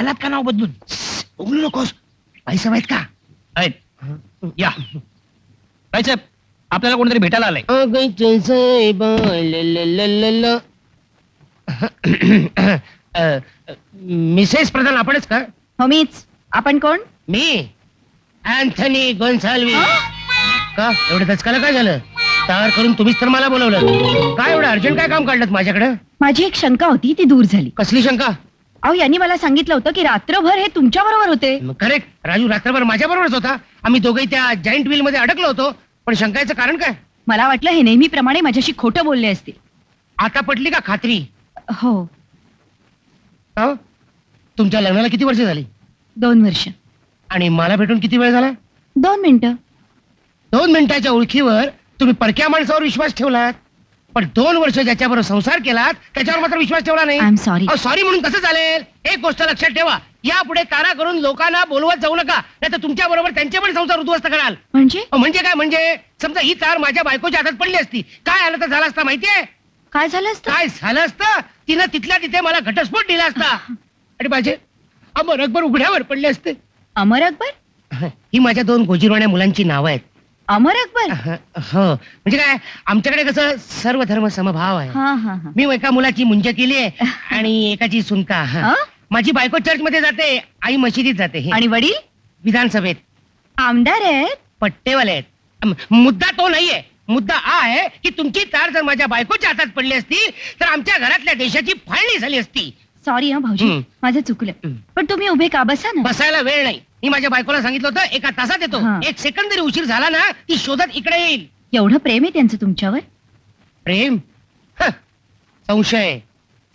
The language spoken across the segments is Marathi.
आलात का नाव बदलून? बोलू नकोस. पैसा माहित का? आहेत या काय साहेब आपल्याला कोणतरी भेटायला आलंय. मिसेस प्रधान आपणच का? हो मीच. आपण कोण? मी अँथनी गोन्साल्विस. का एवढं दचकाला काय झालं? तयार करून तुम्हीच तर मला बोलवलं. काय एवढं अर्जंट काय काम काढलं माझ्याकडे? माझी एक शंका होती ती दूर झाली. कसली शंका? अहो यांनी मला सांगितलं होतं की रात्रभर हे तुमच्या बरोबर होते. करेक्ट. राजू रात्रभर माझ्या बरोबरच होता. आम्ही दोघेही त्या जॉईंट व्हील मध्ये अडकलो होतो. पण शंकायचं कारण काय? मला वाटलं हे नेहमीप्रमाणे माझ्याशी खोटं बोलले असतील. आता पटली का खात्री? हो. अं? तुमच्या लग्नाला किती वर्ष झाली? 2 वर्ष. आणि मला भेटून किती वेळ झाला? 2 मिनिटं. 2 मिनिटाच्या ओळखीवर तुम्ही परक्या माणसावर विश्वास ठेवलात. पण 2 वर्ष ज्याच्याबरोबर संसार केलात त्याच्यावर मात्र विश्वास ठेवला नाही. I am sorry. सॉरी म्हणून कसं चालेल? एक गोष्ट लक्षात ठेवा, यापुढे तारा करून लोकांना बोलवत जाऊ नका, नाही तर तुमच्या बरोबर त्यांचे पण संसार उद्ध्वस्त कराल. म्हणजे? म्हणजे काय? म्हणजे समजा ही तार माझ्या बायकोच्या हातात पडली असती, काय आलं तर झालं असतं माहितीये? काय झालं असतं? काय झालं असतं? तिनं तिथल्या तिथे मला घटस्फोट दिला असता आणि माझे अमर अकबर उघड्यावर पडले असते. अमर अकबर? ही माझ्या 2 गोजीरवाण्या मुलांची नावं आहेत. अमर अकबर? हो. म्हणजे काय, आमच्याकडे कसं सर्व धर्म समभाव आहे. हा हा हा. मी एका मुलाची मुंज केली आहे आणि एकाची सुनका. अं? माझी बायको चर्च मध्ये जाते, आई मशिदीत जाते. आणि वडील? विधानसभेत आमदार आहेत. पट्टेवाले आहेत. मुद्दा तो नाहीये. मुद्दा हा आहे की तुमची तार जर माझ्या बायकोच्या हातात पडली असती तर आमच्या घरातल्या देशाची फाळणी झाली असती. सॉरी हा भाऊजी, माझं चुकलं. पण तुम्ही उभे का बसा ना. बसायला वेळ नाही. मी माझ्या बायकोला सांगितलं होतं 1 तासात येतो. हा. 1 सेकंद जरी उशीर झाला ना ती शोधत इकडे येईल. एवढं प्रेम आहे त्यांचं तुमच्यावर? प्रेम? संशय.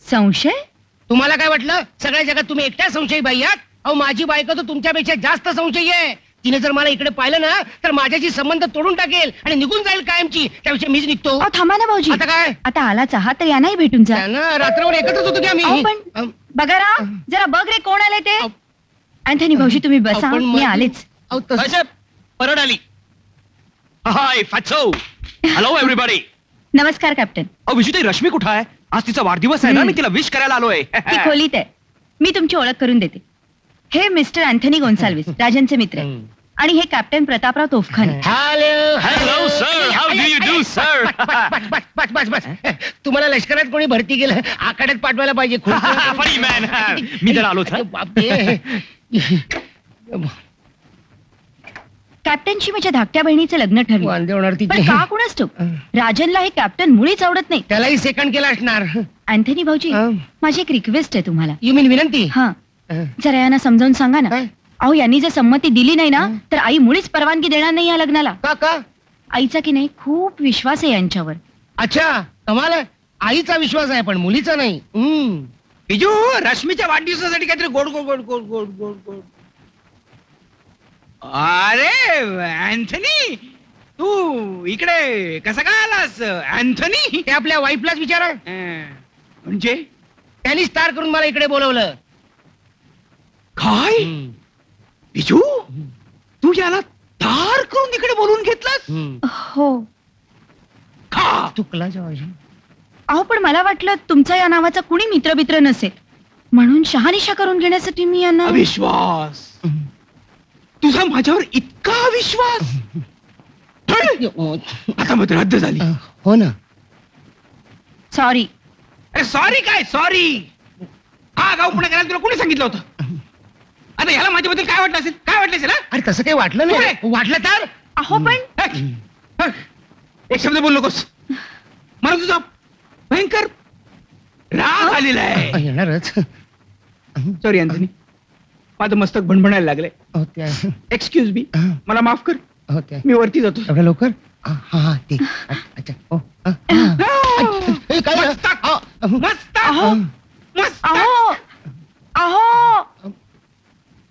संशय? तुम्हाला काय वाटलं सगळ्या जगात तुम्ही एकट्या संशयी बाई आहात? अहो माझी बायको तर तुमच्यापेक्षा जास्त संशयी आहे. तिने जर मला इकडे पाहिलं ना तर माझ्याशी संबंध तोडून टाकेल आणि निघून जाईल कायमची. त्याविषयी मीच निघतो. अहो थांबा ना भाऊजी. आता काय? आता आलाच आहात तर यांनाही भेटून जा. त्यांना रात्रभर एकत्रच होतो की अहो, आम्ही. पण बघा रा, जरा बघ रे कोण आले ते. अँथनी भाऊजी तुम्ही बसा, आपण मी आलेच. काय साहेब परत आली. हाय फॅचो. Hello everybody. नमस्कार कॅप्टन. विशुताई रश्मी कुठं आहे? आज तिचा वाढदिवस आहे ना, मी तिला विश करायला आलोय. ती खोलीत आहे. मी तुमची ओळख करून देते. हे मिस्टर अँथनी गोन्साल्विस, राजनचे मित्र आहे. आणि हे captain Prataprao Tofkhane. Hello. Hello, sir. How do you do, sir? बस. तुम्हाला लष्करात कोणी भरती केलं? आखाड्यात पाठवायला पाहिजे. Funny man. मी जर आलोच, हा. बापरे. कॅप्टनशी माझ्या धाकट्या बहिणीचं लग्न ठरलं. वांदे होणार पण तिथे. का कुणाच ठाऊक राजनला हे कॅप्टन मुळीच आवडत नाही. त्यालाही सेकंड केला असणार. अँथनी भाऊजी, माझी एक रिक्वेस्ट आहे तुम्हाला. यू मीन विनंती? हा, जरा यांना समजावून सांगा ना. काय? अहो यांनी जर संमती दिली नाही ना तर आई मुळीच परवानगी देणार नाही या लग्नाला. का? आईचा की नाही खूप विश्वास आहे यांच्यावर. अच्छा, कमाल आहे. आईचा विश्वास आहे पण मुलीचा नाही. बिजू रश्मीच्या वाढदिवसासाठी काहीतरी गोड गोड गोड गोड गोड गोड गोड. अरे अँथनी, तू इकडे कसा काय आलास? अँथनी ते आपल्या वाईफलाच विचारा. म्हणजे त्यांनीच तार करून मला इकडे बोलवलं. काय बिजू, तू याला तार करून इकडे बोलून घेतलास? हो. का? चुकला जॉर्ज. अहो पण मला वाटलं तुमचा या नावाचा कुणी मित्र नसेल म्हणून शहानिशा करून घेण्यासाठी मी यांना. अविश्वास. तुझा माझ्यावर इतका विश्वास? आता मग रद्द झाली. हो ना. सॉरी. अरे सॉरी काय सॉरी? हा गावपणा करायला तुला कोणी सांगितलं होतं? आता ह्याला माझ्याबद्दल काय वाटलं असेल? काय वाटलं असेल? अरे तसं काही वाटलं नाही. वाटलं तर अहो पण एक शब्द बोल नकोस. मला तुझा भयंकर राग आलेला आहे. येणारच. सॉरी अँथनी, माझं मस्तक भणभणायला लागलंय. होत्या एक्सक्यूज मी, मला माफ कर. होत्या. मी वरती जातो. एवढ्या लवकर? हा ते. अच्छा. हो. ए, काय झालं? मस्तक मस्तक अहो मस्तक. अहो अहो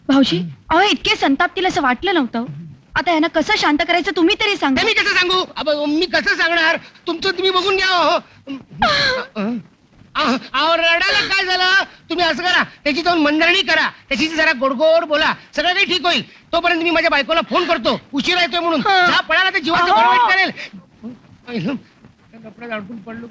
भाऊजी, अहो इतके संतापतील असं वाटलं नव्हतं. आता यांना कसं शांत करायचं तुम्ही तरी सांगा. मी कसं सांगू? मी कसं सांगणार? तुमचं तुम्ही बघून घ्या. अहो रडायला काय झालं? तुम्ही असं करा, त्याची जाऊन मंडळी करा, त्याची जरा गोडगोड बोला, सगळं काही ठीक होईल. तोपर्यंत मी माझ्या बायकोला फोन करतो, उशिरा येतोय म्हणून. जा पळाला तर जीवाचं बरं वाईट करेल. कपड्यात अडकून पडलो.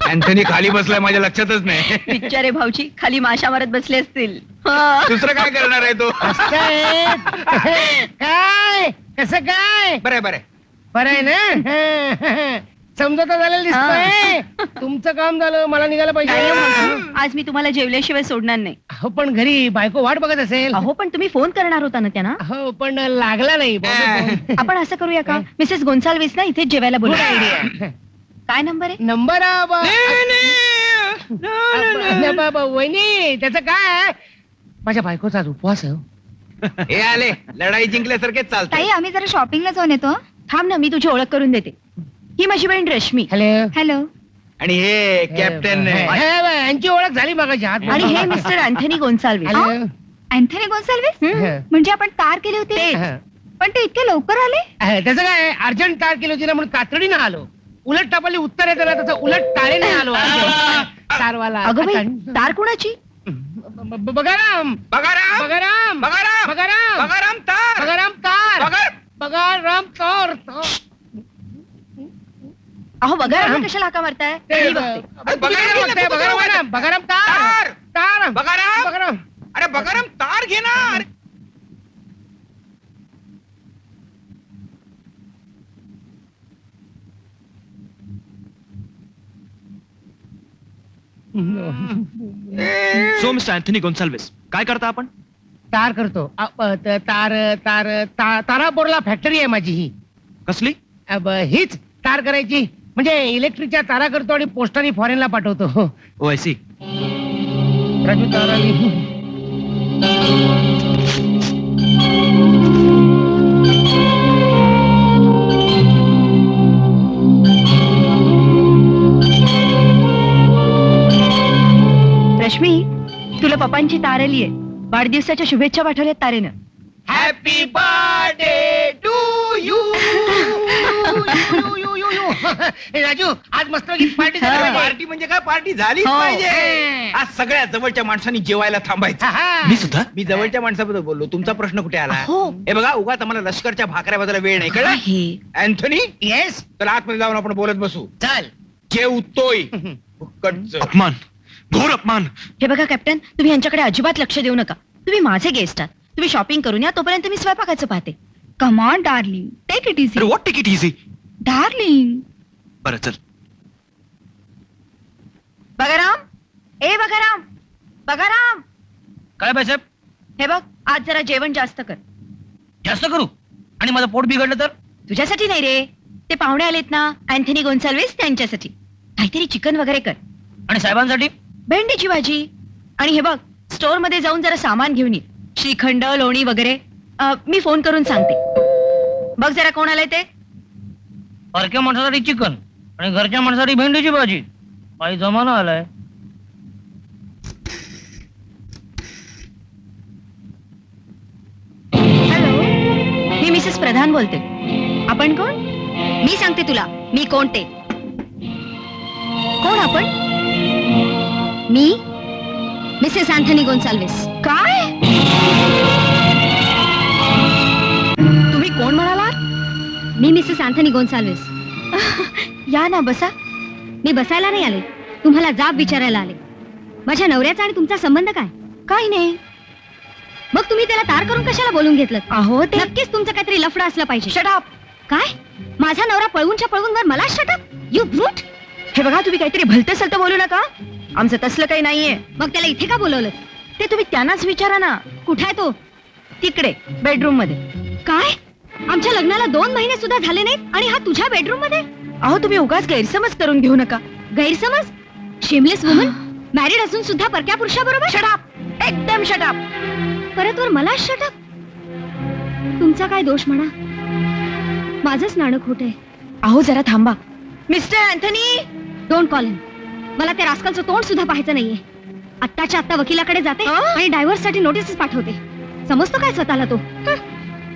अँथनी खाली बसलाय माझ्या लक्षातच नाही. बिचारे भाऊजी खाली माशा मारत बसले असतील. हा. दुसरं काय करणार आहे तो? असं आहे. काय कसं काय बरं बरं. बरं आहे ना? समजता झालेलं दिसतंय. तुमचं काम झालं, मला निघायला काय पाहिजे. म्हणतो? आज मी तुम्हाला जेवल्याशिवाय सोडणार नाही. हो पण घरी बायको वाट बघत असेल. अहो पण तुम्ही फोन करणार होता ना त्यांना. हो पण लागला नाही. आपण असं करूया का, मिसेस गोन्साल्विस ना इथेच जेवायला बोलू. आयडिया. काय नंबर आहे? नंबर नाही. वहिनी त्याचं काय? माझ्या बायकोचा आज उपवास आहे. हे आले लढाई जिंकल्यासारखेच चालत. ताई आम्ही जरा शॉपिंगला जाऊन येतो. थांब ना, मी तुझी ओळख करून देते. ही माझी बहीण रश्मी. हॅलो. हॅलो. आणि हे कॅप्टन यांची ओळख झाली मगाशी. हात आणि हे mister Anthony Gonsalves. Hello. Anthony Gonsalves म्हणजे आपण कार केली होती, पण ते इतके लवकर आले. त्याचं काय अर्जंट कार केली होती ना म्हणून तातडीनं आलो. उलट टापली उत्तर येतं ना तसं उलट टाळेने आलो. कारवाला अगं बाई, तार कुणाची? बगाराम बगाराम बगाराम बगाराम बगाराम बगाराम तार बगाराम तार बगार बगाराम तार. अहो बघा कशाला हाका मारताय? मी बघते. बगाराम बगाराम तार तार बगाराम बगाराम. अरे बगाराम तार घे ना. सो मिस्टर अँथनी गोन्साल्विस, काय करता आपण? तार करतो. तार तार तारापोरला फॅक्टरी आहे माझी ही. कसली? हीच तार करायची म्हणजे इलेक्ट्रिकच्या तारा करतो आणि पोस्टाने फॉरेनला पाठवतो. Oh I see. राजू ताराली. रश्मी, तुला पप्पांची तार आली आहे. वाढदिवसाच्या शुभेच्छा पाठवल्यात तारेनं. Happy birthday to you. Raju आज मस्त पार्टी पार्टी म्हणजे काय? पार्टी झालीच हो. पाहिजे. आज सगळ्या जवळच्या माणसांनी जेवायला थांबायचं. मी सुद्धा? मी जवळच्या माणसाबद्दल बोललो. तुमचा प्रश्न कुठे आला? हो. हे बघा, उगाच आम्हाला लष्करच्या भाकऱ्या बद्दल वेळ नाही कळलं. आहे. अँथनी येस तर आतमध्ये जाऊन आपण बोलत बसू. चल. जेवतोय फुकटचं. अपमान, घोर अपमान. हे बघा कॅप्टन, तुम्ही यांच्याकडे अजिबात लक्ष देऊ नका. तुम्ही माझे गेस्ट आहात. तुम्ही शॉपिंग करून या, तोपर्यंत मी स्वयंपाकाचं पाहते. Come on darling, take it अरे easy. What take it easy. Darling. बरं चल. बगाराम, ए बगाराम, बगाराम. काय बायसाहेब हे बघ, आज जरा जेवण जास्त कर. जास्त करू आणि माझं पोट बिघडलं तर? तुझ्यासाठी नाही रे, ते पाहुणे आलेत ना अँथनी गोन्साल्विस, त्यांच्यासाठी काहीतरी चिकन वगैरे कर. आणि साहेबांसाठी भेंडीची भाजी. आणि हे बघ, स्टोअर मध्ये जाऊन जरा सामान घेऊन ये. श्रीखंड, लोणी वगैरे. मी फोन करून सांगते. बघ जरा कोण आलंय ते. परक्या माणसासाठी चिकन आणि घरच्या माणसासाठी भेंडीची भाजी. काही जमाना आलाय. हॅलो, मी मिसेस प्रधान बोलते. आपण कोण? मी सांगते तुला मी कोण ते. कोण आपण? मी मिसेस अँथनी गोन्साल्विस. काय? तुम्ही कोण म्हणालात? मी मिसेस अँथनी गोन्साल्विस. या ना, बसा. मी बसायला नाही आले, तुम्हाला जाब विचारायला आले. माझ्या नवऱ्याचा आणि तुमचा संबंध काय? काही नाही. मग तुम्ही त्याला तार करून कशाला बोलून घेतलं? अहो ते नक्कीच तुमचं काहीतरी लफडं असलं पाहिजे. Shut up. काय? माझा नवरा पळवूनच्या पळवून वर मला शटअप? You brute. हे बघा, तुम्ही काहीतरी भलतं सलतं बोलू नका. आमचं तसलं काही नाहीये. मग त्याला इथे का बोलवलं? ते तुम्ही त्यांनाच विचारा ना. कुठे आहे तो? तिकडे बेडरूम मध्ये. काय? आमच्या लग्नाला 2 महिने सुद्धा झाले नाहीत आणि हा तुझ्या बेडरूम मध्ये? अहो तुम्ही उगाच गैरसमज करून घेऊ नका. गैरसमज? शेमलेस वुमन, मॅरिड असून सुद्धा परक्या पुरुषाबरोबर? Shut up. एकदम शट अप. परत वर मला शटअप? तुमचा काय दोष म्हणा, माझंच नाणं खोट आहे. अहो जरा थांबा. Mister Anthony. डोंट कॉल हिम. मला त्या रास्कलचं तोंड सुद्धा पाहायचं नाहीये. आत्ताच्या आत्ता वकिलाकडे जाते आणि डायव्हर्स साठी नोटीस पाठवते. समजतो काय स्वतःला तो?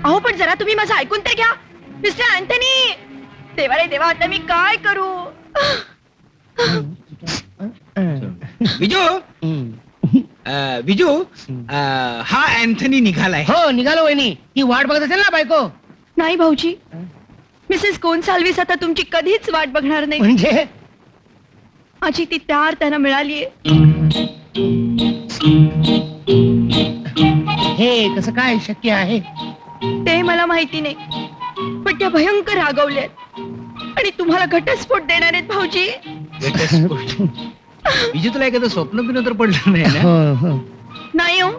अहो पण जरा तुम्ही माझं ऐकून तर घ्या. Mister Anthony. देवा रे देवा, आता मी काय करू? विजू विजू हा अँथनी निघालाय. हो निघालो वहिनी. ती वाट बघत असेल ना बायको. नाही भाऊजी, मिसेस गोन्साल्विस आता तुमची कधीच वाट बघणार नाही. म्हणजे माझी ती त्यार त्यांना मिळालीये. हे कसं काय शक्य आहे? ते मला माहिती नाही, पण त्या भयंकर रागवल्यात आणि तुम्हाला घटस्फोट देणार आहेत भाऊजी. विजय तुला एखादं स्वप्न बिन तर पडलं नाही ना? हो, हो. नाही हो,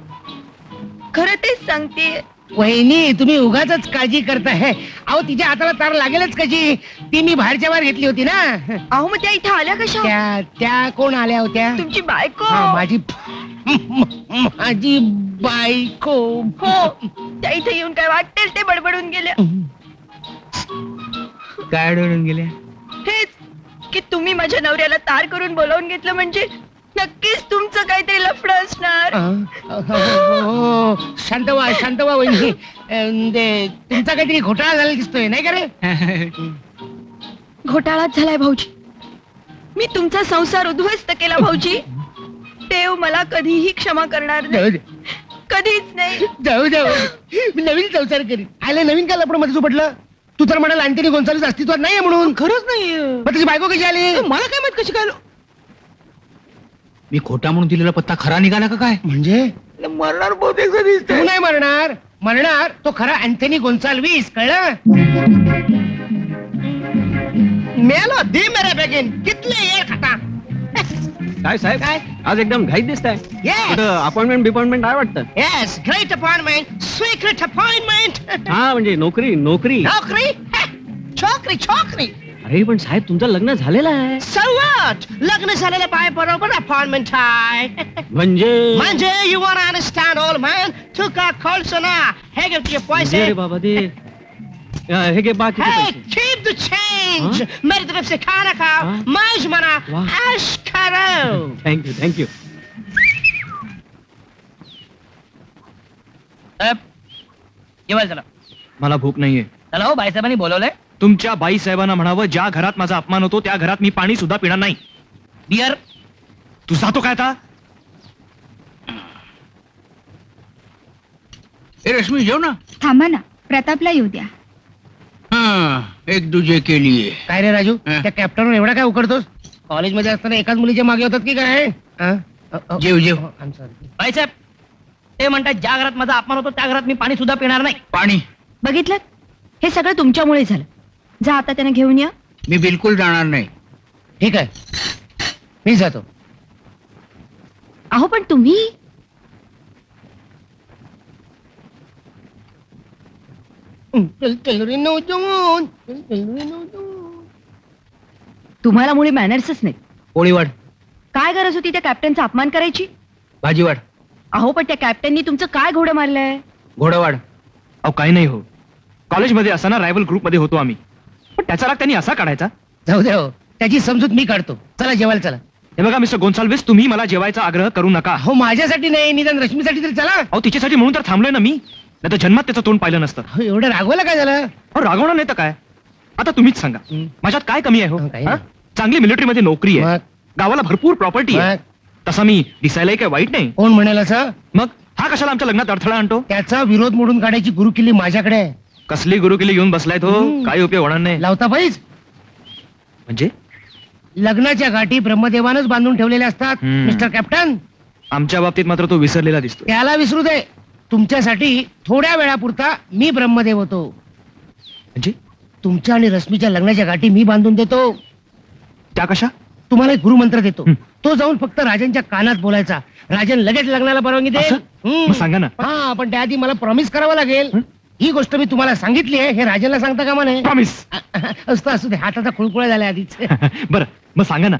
खरं तेच सांगते. वहिनी तुम्ही उगाच काळजी करताय. अहो तिच्या हाताला तार लागेलच कशी? ती मी बाहेरच्या बाहेर घेतली होती ना. अहो मग त्या इथं आल्या कशा? त्या कोण आल्या होत्या? तुमची बायको. हा, माझी बायको. हो, त्या इथे येऊन काय वाटेल ते बडबडून गेल्या. काय डळून गेल्या? हेच की तुम्ही माझ्या नवऱ्याला तार करून बोलावून घेतलं म्हणजे नक्कीच तुमचं काहीतरी लफडं असणार. हो, शांत व्हा वहिनी. तुमचा काहीतरी घोटाळा झाला दिसतोय नाही का रे? घोटाळाच झालाय भाऊजी. मी तुमचा संसार उद्ध्वस्त केला भाऊजी. देव मला कधीही क्षमा करणार नाही, जाऊ दे, कधीच नाही. जाऊ मी नवीन संसार करीन. आले नवीन का लपड मध्ये पडलं? तू तर म्हणाल अँथनी गोन्साल्विस अस्तित्वात नाहीये म्हणून. खरंच नाही. मग तुझी बायको कशी आली? मला काय माहित कशी काय आलो? मी खोटा म्हणून दिलेला पत्ता खरा निघाला का काय? म्हणजे मरणार बहुतेक तू नाही मरणार तो खरा अँथनी गोन्साल्विस. कळलं? मेलो दे मेरे बेगिन. कितले येळ खाता? काय साहेब काय? आज एकदम घाईत दिसताय. Yes. अपॉइंटमेंट बिपॉइंटमेंट आहे वाटतं. Yes, great appointment, secret appointment. हा म्हणजे नोकरी नोकरी. नोकरी? छोकरी. अरे पण साहेब तुमचं लग्न झालेलं आहे. So what? लग्न झालेल्या बाय बरोबर अपॉइंटमेंट आहे. म्हणजे you wanna understand old man? तू का खोलसो ना? हे घे तुझे पैसे. अरे बाबा दे हे घे बाकी Hey, keep the change. मेरी तरफ से खाना खाओ, हाँ? मौज मना, वाह. ऐश करो. थँक्यू. जेवायला चला. मला भूक नाहीये. चला हो, बाईसाहेबांनी बोलवलंय. तुमच्या बाई साहेबांना म्हणावं ज्या घरात माझा अपमान होतो त्या घरात मी पाणी सुद्धा पिणार नाही. बियर. तू जातो काय आता? ए रश्मी जेव ना. थांबा ना, प्रतापला येऊ द्या. एक दुजे के लिए. काय रे राजू, हा. त्या कॅप्टनवर एवढा काय उकडतोस? कॉलेजमध्ये असताना एकाच मुलीच्या मागे होतात की काय? जेव. I'm sorry. बाईसाहेब ते म्हणतात ज्या घरात माझा अपमान होतो त्या घरात मी पाणी सुद्धा पिणार नाही. पाणी बघितलं, हे सगळं तुमच्यामुळे झालं. जा आता त्यांना घेऊन या. मी बिलकुल जाणार नाही. ठीक आहे, मी जातो. अहो पण तुम्ही चल रे नौजवान, चल रे नौजवान. तुम्हाला मुळे मॅनर्सच नाहीत. पोळी वाढ, काय गरज होती त्या कॅप्टनचा अपमान करायची? भाजी वाढ, अहो पण त्या कॅप्टननी तुमचं काय घोडं मारलंय? घोडा वाढ. अहो काही नाही हो. कॉलेजमध्ये असताना रायव्हल ग्रुपमध्ये होतो आम्ही. पण त्याचा राग त्यांनी असा काढायचा? जाऊ दे हो, त्याची समजूत मी काढतो. चला जेवायला चला. हे बघा मिस्टर गोन्साल्विस, तुम्ही मला जेवायचा आग्रह करू नका. हो माझ्यासाठी नाही, निदान रश्मीसाठी तरी चला. अहो तिच्यासाठी म्हणून तर थांबलोय ना मी. नाही तर जन्मात त्याचं तोंड पाहिलं नसतं. हो, एवढं रागवायला काय झालं? अहो रागवणार नाही तर काय. आता तुम्हीच सांगा माझ्यात काय कमी आहे हो? काही हा? नाही. चांगली मिलिटरीमध्ये नोकरी आहे, मग गावाला भरपूर प्रॉपर्टी आहे. मग तसा मी दिसायलाही काय वाईट नाही. कोण म्हणाल असं? मग हा कशाला आमच्या लग्नात अडथळा आणतो? त्याचा विरोध मोडून काढायची गुरुकिल्ली माझ्याकडे आहे. कसली गुरुकिल्ली घेऊन बसलाय तो? काही उपयोग होणार नाही. लावता पाहिजे. म्हणजे लग्नाच्या गाठी ब्रह्मदेवानच बांधून ठेवलेल्या असतात हम्म. Mister captain. आमच्या बाबतीत मात्र तो विसरलेला दिसतो. त्याला विसरू दे. तुमच्यासाठी थोड्या वेळापुरता मी ब्रह्मदेव होतो. म्हणजे तुमच्या आणि रश्मीच्या लग्नाच्या गाठी मी बांधून देतो. त्या कशा? तुम्हाला एक गुरुमंत्र देतो. हं. तो जाऊन फक्त राजांच्या कानात बोलायचा. राजन लगेच लग्नाला परवानगी असं? दे. मग सांगा ना. हा, पण त्याआधी मला प्रॉमिस करावं लागेल. हं? ही गोष्ट मी तुम्हाला सांगितली आहे, हे राजाला सांगता का म्हणे? प्रॉमिस. असू दे, हाताचा खुळखुळा झाला आधीच. बरं मग सांगा ना.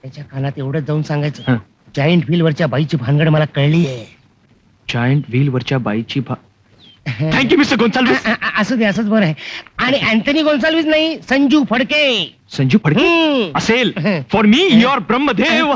त्याच्या कानात एवढंच जाऊन सांगायचं, हं. जायंट व्हील वरच्या बाईची भानगड मला कळली आहे. जायंट व्हील वरच्या बाईची थँक्यू मिस्टर गोन्साल्विस. असू दे, असंच बरं आहे. आणि अँथनी गोन्साल्विस नाही, संजू फडके. संजू फडके हं. असेल. हं. For me your Brahmadev.